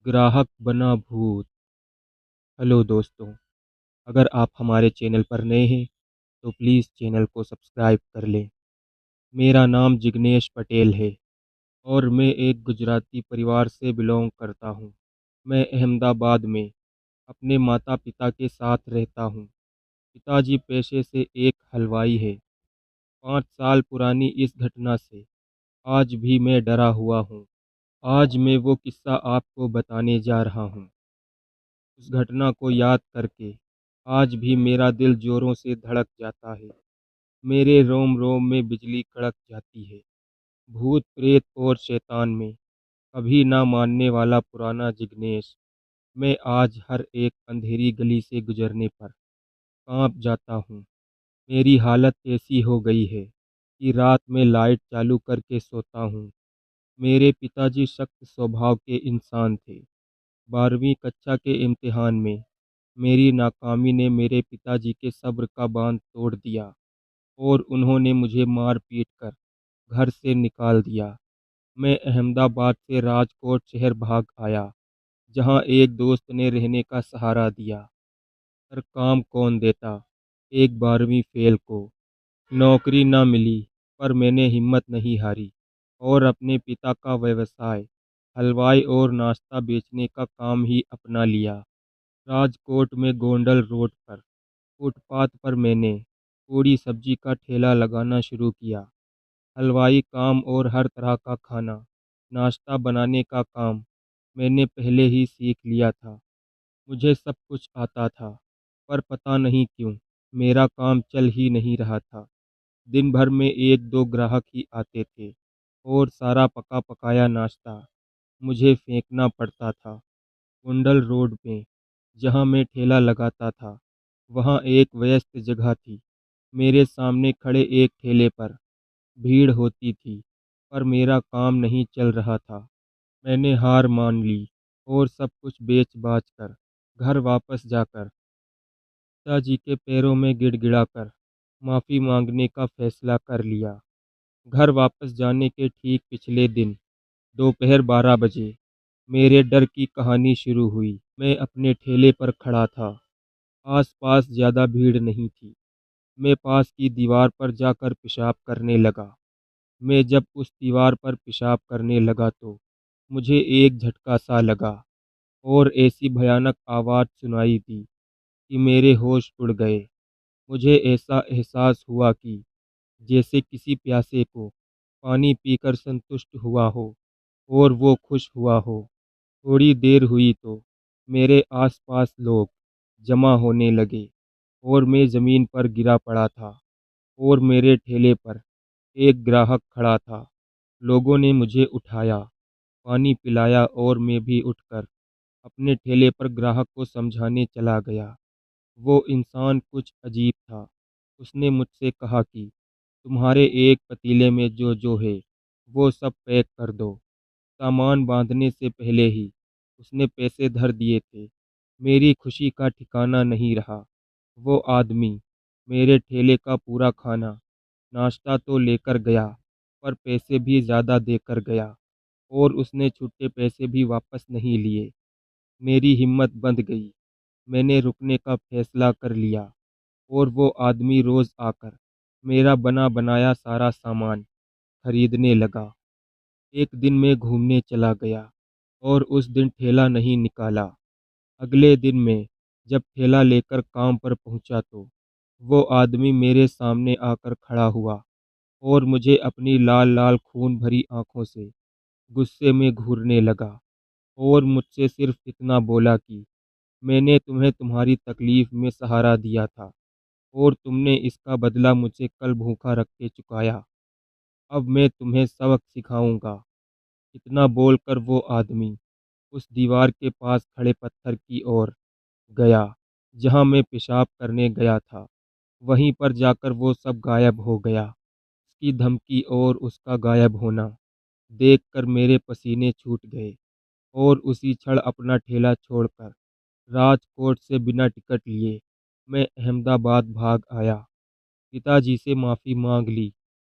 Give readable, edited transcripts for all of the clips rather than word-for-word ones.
ग्राहक बना भूत। हेलो दोस्तों, अगर आप हमारे चैनल पर नए हैं तो प्लीज़ चैनल को सब्सक्राइब कर लें। मेरा नाम जिग्नेश पटेल है और मैं एक गुजराती परिवार से बिलोंग करता हूँ। मैं अहमदाबाद में अपने माता पिता के साथ रहता हूँ। पिताजी पेशे से एक हलवाई है। 5 साल पुरानी इस घटना से आज भी मैं डरा हुआ हूँ। आज मैं वो किस्सा आपको बताने जा रहा हूँ। उस घटना को याद करके आज भी मेरा दिल जोरों से धड़क जाता है। मेरे रोम रोम में बिजली कड़क जाती है। भूत प्रेत और शैतान में कभी ना मानने वाला पुराना जिग्नेश, मैं आज हर एक अंधेरी गली से गुजरने पर कांप जाता हूँ। मेरी हालत ऐसी हो गई है कि रात में लाइट चालू करके सोता हूँ। मेरे पिताजी सख्त स्वभाव के इंसान थे। 12वीं कक्षा के इम्तिहान में मेरी नाकामी ने मेरे पिताजी के सब्र का बांध तोड़ दिया और उन्होंने मुझे मार पीट कर घर से निकाल दिया। मैं अहमदाबाद से राजकोट शहर भाग आया, जहां एक दोस्त ने रहने का सहारा दिया। पर काम कौन देता एक 12वीं फेल को। नौकरी न मिली, पर मैंने हिम्मत नहीं हारी और अपने पिता का व्यवसाय हलवाई और नाश्ता बेचने का काम ही अपना लिया। राजकोट में गोंडल रोड पर फुटपाथ पर मैंने पूड़ी सब्जी का ठेला लगाना शुरू किया। हलवाई काम और हर तरह का खाना नाश्ता बनाने का काम मैंने पहले ही सीख लिया था। मुझे सब कुछ आता था, पर पता नहीं क्यों मेरा काम चल ही नहीं रहा था। दिन भर में एक दो ग्राहक ही आते थे और सारा पका पकाया नाश्ता मुझे फेंकना पड़ता था। कुंडल रोड में जहाँ मैं ठेला लगाता था, वहाँ एक व्यस्त जगह थी। मेरे सामने खड़े एक ठेले पर भीड़ होती थी, पर मेरा काम नहीं चल रहा था। मैंने हार मान ली और सब कुछ बेच बाच कर घर वापस जाकर पिताजी के पैरों में गिड़गिड़ाकर माफ़ी मांगने का फैसला कर लिया। घर वापस जाने के ठीक पिछले दिन दोपहर 12 बजे मेरे डर की कहानी शुरू हुई। मैं अपने ठेले पर खड़ा था। आसपास ज़्यादा भीड़ नहीं थी। मैं पास की दीवार पर जाकर पेशाब करने लगा। मैं जब उस दीवार पर पेशाब करने लगा तो मुझे एक झटका सा लगा और ऐसी भयानक आवाज़ सुनाई दी कि मेरे होश उड़ गए। मुझे ऐसा एहसास हुआ कि जैसे किसी प्यासे को पानी पीकर संतुष्ट हुआ हो और वो खुश हुआ हो। थोड़ी देर हुई तो मेरे आसपास लोग जमा होने लगे और मैं ज़मीन पर गिरा पड़ा था और मेरे ठेले पर एक ग्राहक खड़ा था। लोगों ने मुझे उठाया, पानी पिलाया और मैं भी उठकर अपने ठेले पर ग्राहक को समझाने चला गया। वो इंसान कुछ अजीब था। उसने मुझसे कहा कि तुम्हारे एक पतीले में जो जो है वो सब पैक कर दो। सामान बांधने से पहले ही उसने पैसे धर दिए थे। मेरी खुशी का ठिकाना नहीं रहा। वो आदमी मेरे ठेले का पूरा खाना नाश्ता तो लेकर गया, पर पैसे भी ज़्यादा देकर गया और उसने छुट्टे पैसे भी वापस नहीं लिए। मेरी हिम्मत बंध गई। मैंने रुकने का फैसला कर लिया और वो आदमी रोज़ आकर मेरा बना बनाया सारा सामान खरीदने लगा। एक दिन मैं घूमने चला गया और उस दिन ठेला नहीं निकाला। अगले दिन मैं जब ठेला लेकर काम पर पहुंचा तो वो आदमी मेरे सामने आकर खड़ा हुआ और मुझे अपनी लाल लाल खून भरी आंखों से गुस्से में घूरने लगा और मुझसे सिर्फ इतना बोला कि मैंने तुम्हें तुम्हारी तकलीफ में सहारा दिया था और तुमने इसका बदला मुझे कल भूखा रख के चुकाया। अब मैं तुम्हें सबक सिखाऊंगा। इतना बोलकर वो आदमी उस दीवार के पास खड़े पत्थर की ओर गया जहां मैं पेशाब करने गया था। वहीं पर जाकर वो सब गायब हो गया। उसकी धमकी और उसका गायब होना देखकर मेरे पसीने छूट गए और उसी क्षण अपना ठेला छोड़कर राजकोट से बिना टिकट लिए मैं अहमदाबाद भाग आया। पिताजी से माफ़ी माँग ली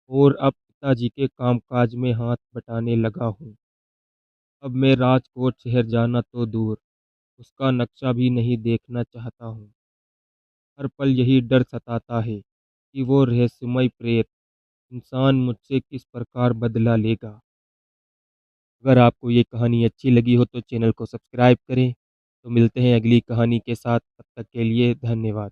और अब पिताजी के कामकाज में हाथ बटाने लगा हूँ। अब मैं राजकोट शहर जाना तो दूर, उसका नक्शा भी नहीं देखना चाहता हूँ। हर पल यही डर सताता है कि वो रहस्यमय प्रेत इंसान मुझसे किस प्रकार बदला लेगा। अगर आपको ये कहानी अच्छी लगी हो तो चैनल को सब्सक्राइब करें। तो मिलते हैं अगली कहानी के साथ, तब तक के लिए धन्यवाद।